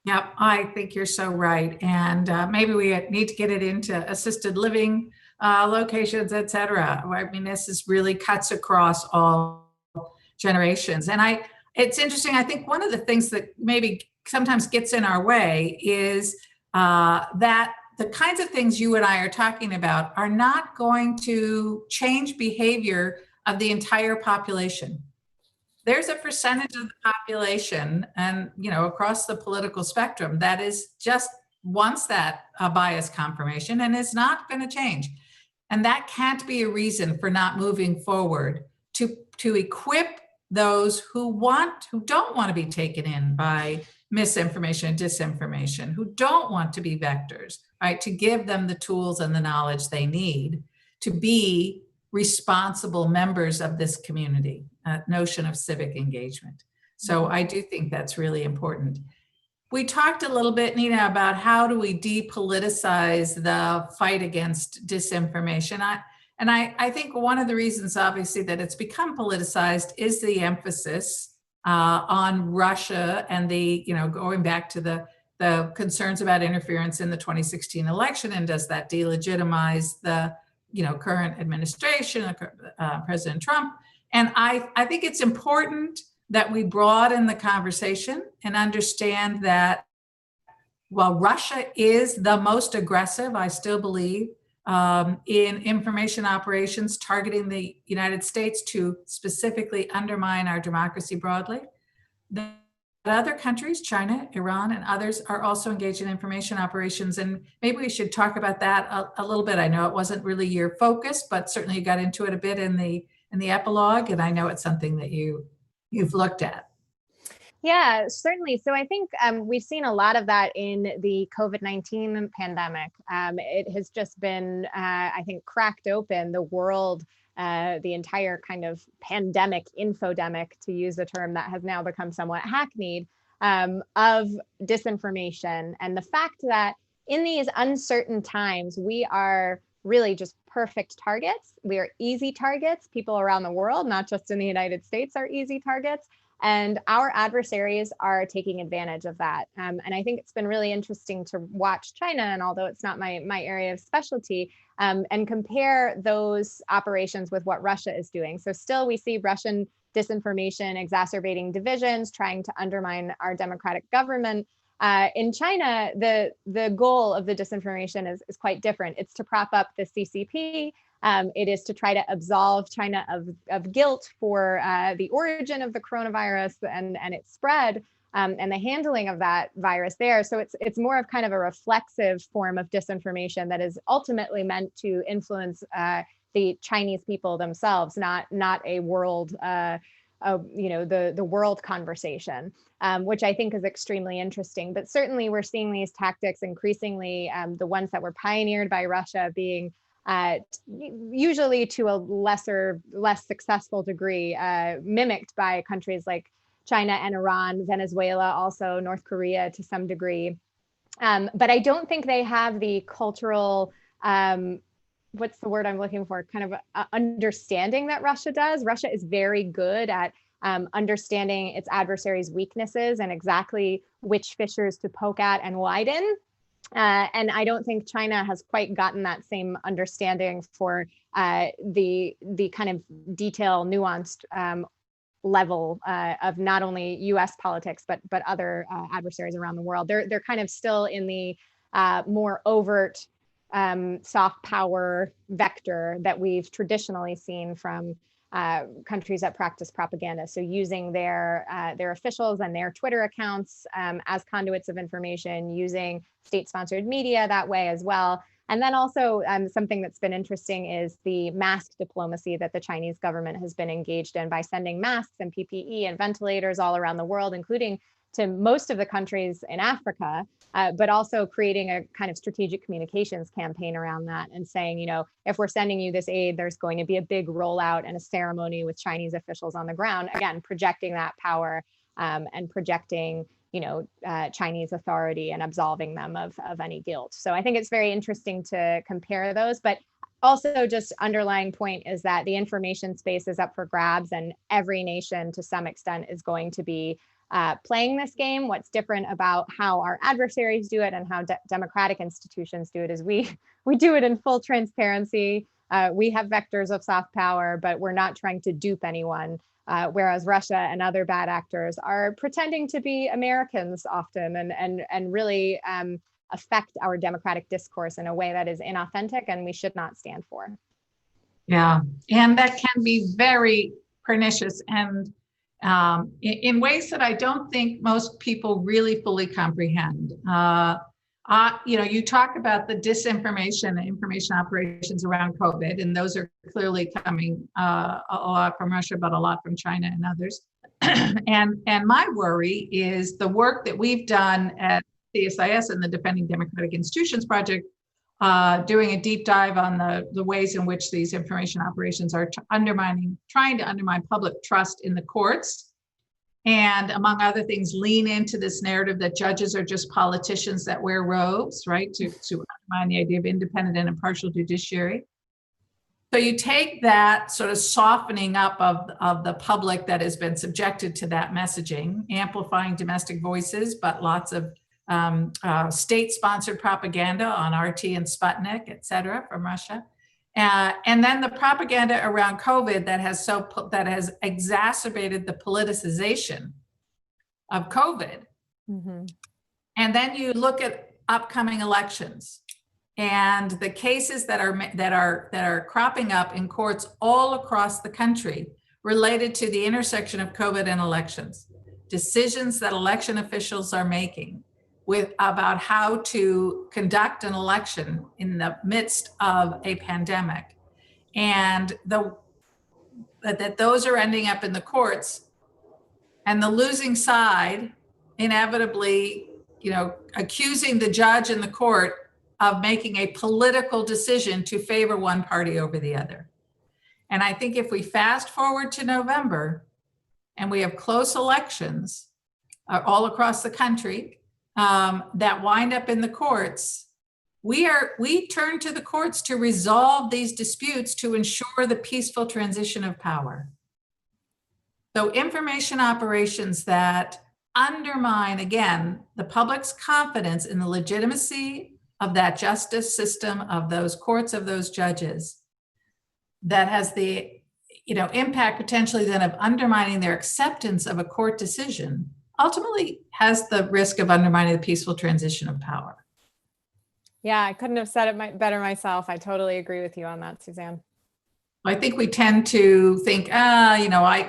Yep, I think you're so right. And maybe we need to get it into assisted living locations, et cetera. I mean, this really cuts across all generations. And it's interesting. I think one of the things that maybe sometimes gets in our way is that the kinds of things you and I are talking about are not going to change behavior of the entire population. There's a percentage of the population and, across the political spectrum that is just wants that bias confirmation and is not going to change. And that can't be a reason for not moving forward to equip those who don't want to be taken in by misinformation and disinformation, who don't want to be vectors, right? To give them the tools and the knowledge they need to be responsible members of this community, notion of civic engagement. So I do think that's really important. We talked a little bit, Nina, about how do we depoliticize the fight against disinformation. I think one of the reasons, obviously, that it's become politicized is the emphasis on Russia and going back to the concerns about interference in the 2016 election, and does that delegitimize the current administration, President Trump. And I think it's important that we broaden the conversation and understand that while Russia is the most aggressive, I still believe, in information operations targeting the United States to specifically undermine our democracy broadly, that other countries, China, Iran, and others, are also engaged in information operations. And maybe we should talk about that a little bit. I know it wasn't really your focus, but certainly you got into it a bit in the epilogue, and I know it's something that you've looked at. Yeah, certainly. So I think we've seen a lot of that in the COVID-19 pandemic. It has just been, I think, cracked open the world, the entire kind of pandemic, infodemic, to use a term that has now become somewhat hackneyed, of disinformation. And the fact that in these uncertain times, we are really just perfect targets. We are easy targets. People around the world, not just in the United States, are easy targets. And our adversaries are taking advantage of that. And I think it's been really interesting to watch China, and although it's not my area of specialty, and compare those operations with what Russia is doing. So still we see Russian disinformation exacerbating divisions, trying to undermine our democratic government. In China, the goal of the disinformation is quite different. It's to prop up the CCP. It is to try to absolve China of guilt for the origin of the coronavirus and its spread, and the handling of that virus there. So it's more of kind of a reflexive form of disinformation that is ultimately meant to influence the Chinese people themselves, not a world, the world conversation, which I think is extremely interesting. But certainly we're seeing these tactics increasingly, the ones that were pioneered by Russia being usually to a less successful degree, mimicked by countries like China and Iran, Venezuela, also North Korea to some degree. But I don't think they have the cultural, what's the word I'm looking for, kind of understanding that Russia does. Russia is very good at understanding its adversaries' weaknesses and exactly which fissures to poke at and widen. And I don't think China has quite gotten that same understanding for the kind of detail, nuanced level of not only U.S. politics but other adversaries around the world. They're kind of still in the more overt soft power vector that we've traditionally seen from countries that practice propaganda. So using their officials and their Twitter accounts as conduits of information, using state-sponsored media that way as well. And then also something that's been interesting is the mask diplomacy that the Chinese government has been engaged in by sending masks and PPE and ventilators all around the world, including to most of the countries in Africa, but also creating a kind of strategic communications campaign around that and saying, if we're sending you this aid, there's going to be a big rollout and a ceremony with Chinese officials on the ground, again, projecting that power and projecting, Chinese authority and absolving them of any guilt. So I think it's very interesting to compare those, but also just underlying point is that the information space is up for grabs, and every nation to some extent is going to be playing this game. What's different about how our adversaries do it and how democratic institutions do it is we do it in full transparency. We have vectors of soft power, but we're not trying to dupe anyone whereas Russia and other bad actors are pretending to be Americans often and really affect our democratic discourse in a way that is inauthentic and we should not stand for. Yeah, and that can be very pernicious and in ways that I don't think most people really fully comprehend. You talk about the disinformation and information operations around COVID, and those are clearly coming a lot from Russia, but a lot from China and others. and my worry is the work that we've done at CSIS and the Defending Democratic Institutions Project, doing a deep dive on the ways in which these information operations are trying to undermine public trust in the courts. And among other things, lean into this narrative that judges are just politicians that wear robes, right? To undermine the idea of independent and impartial judiciary. So you take that sort of softening up of the public that has been subjected to that messaging, amplifying domestic voices, but lots of state-sponsored propaganda on RT and Sputnik, et cetera, from Russia. And then the propaganda around COVID that has exacerbated the politicization of COVID. Mm-hmm. And then you look at upcoming elections and the cases that are cropping up in courts all across the country related to the intersection of COVID and elections, decisions that election officials are making about how to conduct an election in the midst of a pandemic, and that those are ending up in the courts, and the losing side inevitably, accusing the judge and the court of making a political decision to favor one party over the other. And I think if we fast forward to November and we have close elections all across the country, that wind up in the courts, we turn to the courts to resolve these disputes to ensure the peaceful transition of power. So information operations that undermine, again, the public's confidence in the legitimacy of that justice system, of those courts, of those judges, that has the impact potentially then of undermining their acceptance of a court decision, ultimately has the risk of undermining the peaceful transition of power. Yeah, I couldn't have said it better myself. I totally agree with you on that, Suzanne. I think we tend to think,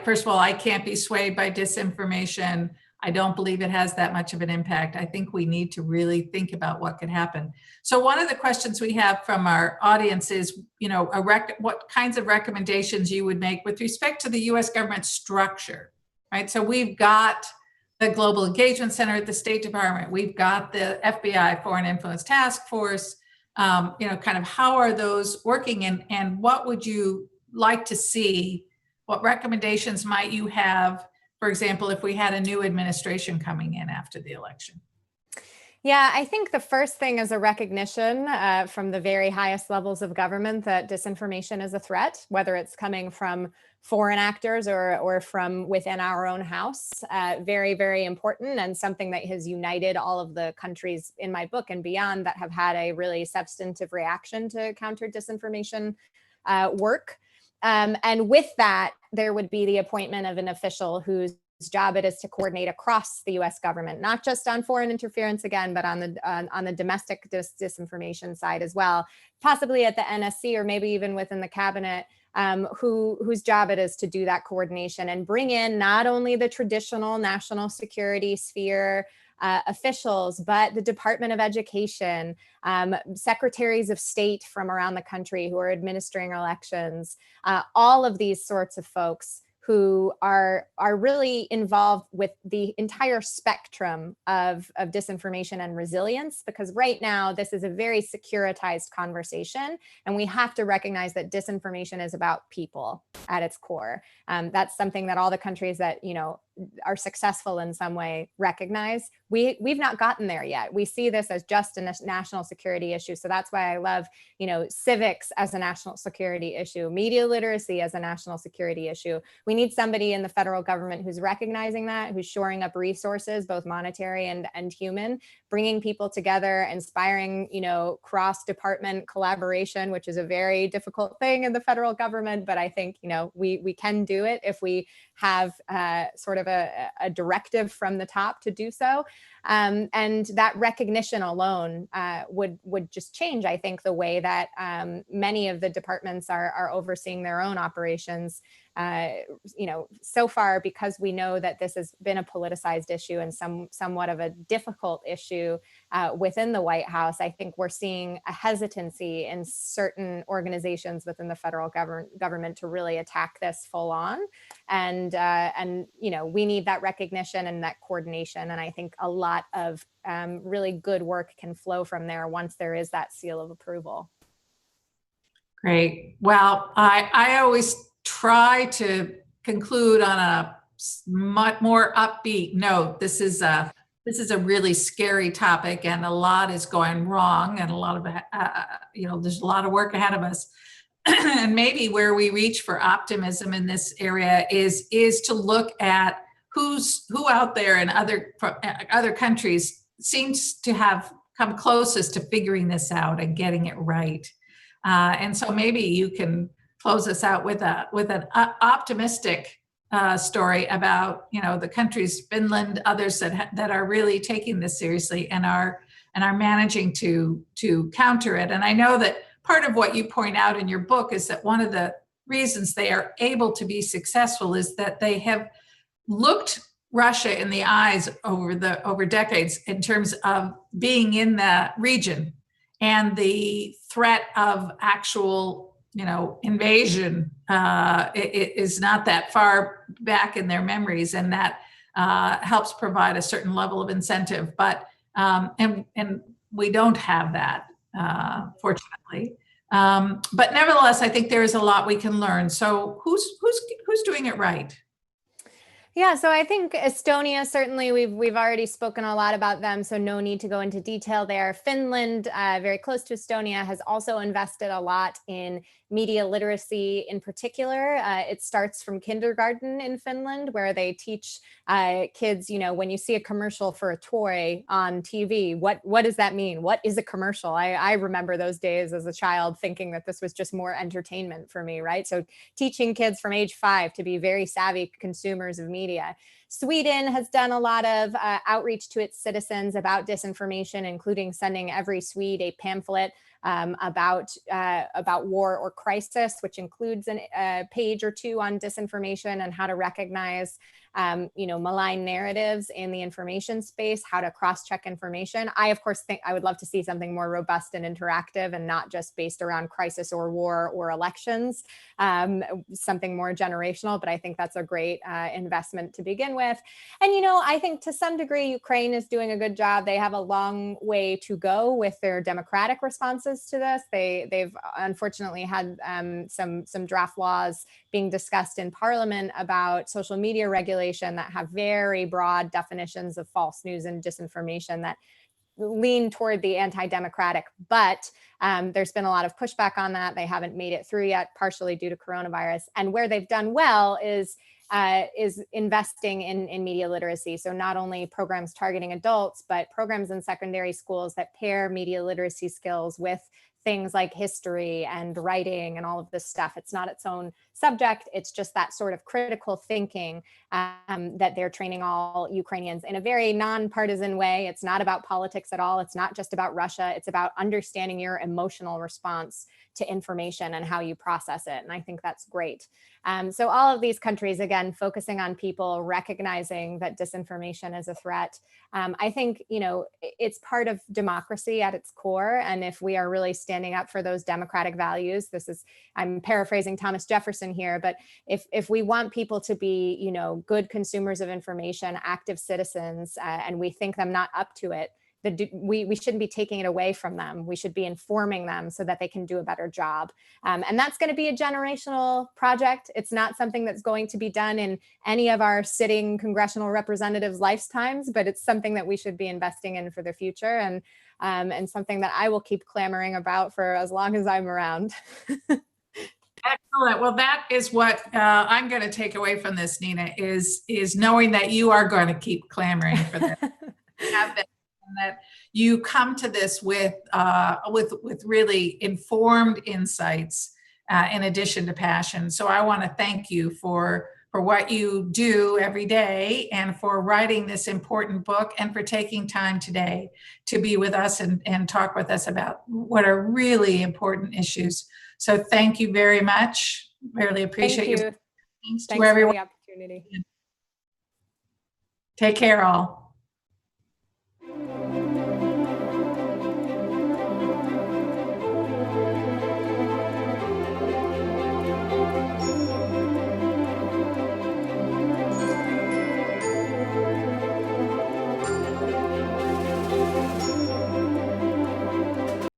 first of all, I can't be swayed by disinformation. I don't believe it has that much of an impact. I think we need to really think about what could happen. So one of the questions we have from our audience is, what kinds of recommendations you would make with respect to the US government structure, right? So we've got the Global Engagement Center at the State Department. We've got the FBI Foreign Influence Task Force. Kind of how are those working, and what would you like to see? What recommendations might you have, for example, if we had a new administration coming in after the election? Yeah, I think the first thing is a recognition from the very highest levels of government that disinformation is a threat, whether it's coming from foreign actors or from within our own house. Very, very important, and something that has united all of the countries in my book and beyond that have had a really substantive reaction to counter disinformation work. And with that, there would be the appointment of an official whose job it is to coordinate across the U.S. government, not just on foreign interference again, but on the domestic disinformation side as well, possibly at the NSC or maybe even within the cabinet, whose job it is to do that coordination and bring in not only the traditional national security sphere officials, but the Department of Education, secretaries of state from around the country who are administering elections, all of these sorts of folks who are really involved with the entire spectrum of disinformation and resilience, because right now this is a very securitized conversation, and we have to recognize that disinformation is about people at its core. That's something that all the countries that are successful in some way recognize. We've not gotten there yet. We see this as just a national security issue. So that's why I love, civics as a national security issue, media literacy as a national security issue. We need somebody in the federal government who's recognizing that, who's shoring up resources, both monetary and human, bringing people together, inspiring, cross-department collaboration, which is a very difficult thing in the federal government. But I think, we can do it if we have sort of a directive from the top to do so. And that recognition alone would just change, I think, the way that many of the departments are overseeing their own operations. So far, because we know that this has been a politicized issue and somewhat of a difficult issue within the White House, I think we're seeing a hesitancy in certain organizations within the federal government to really attack this full on. And we need that recognition and that coordination. And I think a lot of really good work can flow from there once there is that seal of approval. Great. Well, I always try to conclude on a much more upbeat note. This is a really scary topic, and a lot is going wrong, and a lot of there's a lot of work ahead of us. And maybe where we reach for optimism in this area is to look at who out there in other countries seems to have come closest to figuring this out and getting it right. And so maybe you can close us out with an optimistic story about the countries, Finland, others that are really taking this seriously and are managing to counter it. And I know that part of what you point out in your book is that one of the reasons they are able to be successful is that they have looked Russia in the eyes over decades in terms of being in the region and the threat of actual invasion it is not that far back in their memories, and that helps provide a certain level of incentive. But and we don't have that, fortunately. But nevertheless, I think there is a lot we can learn. So who's doing it right? Yeah, so I think Estonia, certainly we've already spoken a lot about them, so no need to go into detail there. Finland, very close to Estonia, has also invested a lot in media literacy in particular. It starts from kindergarten in Finland, where they teach kids, when you see a commercial for a toy on TV, what does that mean? What is a commercial? I remember those days as a child thinking that this was just more entertainment for me, right? So teaching kids from age 5 to be very savvy consumers of media. Sweden has done a lot of outreach to its citizens about disinformation, including sending every Swede a pamphlet about war or crisis, which includes a page or two on disinformation and how to recognize malign narratives in the information space, how to cross-check information. I, of course, think I would love to see something more robust and interactive and not just based around crisis or war or elections, something more generational, but I think that's a great investment to begin with. And, I think to some degree, Ukraine is doing a good job. They have a long way to go with their democratic responses to this. They've unfortunately had some draft laws being discussed in Parliament about social media regulation that have very broad definitions of false news and disinformation that lean toward the anti-democratic, but there's been a lot of pushback on that. They haven't made it through yet, partially due to coronavirus. And where they've done well is investing in media literacy. So not only programs targeting adults, but programs in secondary schools that pair media literacy skills with things like history and writing and all of this stuff. It's not its own subject. It's just that sort of critical thinking that they're training all Ukrainians in a very nonpartisan way. It's not about politics at all. It's not just about Russia. It's about understanding your emotional response to information and how you process it. And I think that's great. So all of these countries, again, focusing on people, recognizing that disinformation is a threat. I think, it's part of democracy at its core. And if we are really standing up for those democratic values, I'm paraphrasing Thomas Jefferson here, but if we want people to be, good consumers of information, active citizens, and we think them not up to it, we shouldn't be taking it away from them. We should be informing them so that they can do a better job. And that's going to be a generational project. It's not something that's going to be done in any of our sitting congressional representatives' lifetimes, but it's something that we should be investing in for the future, and something that I will keep clamoring about for as long as I'm around. Excellent. Well, that is what I'm going to take away from this, Nina, is knowing that you are going to keep clamoring for this. Have been, and that you come to this with really informed insights in addition to passion. So I want to thank you for what you do every day, and for writing this important book, and for taking time today to be with us and talk with us about what are really important issues. So thank you very much. Really appreciate you. Thanks to everyone. For the opportunity. Take care all.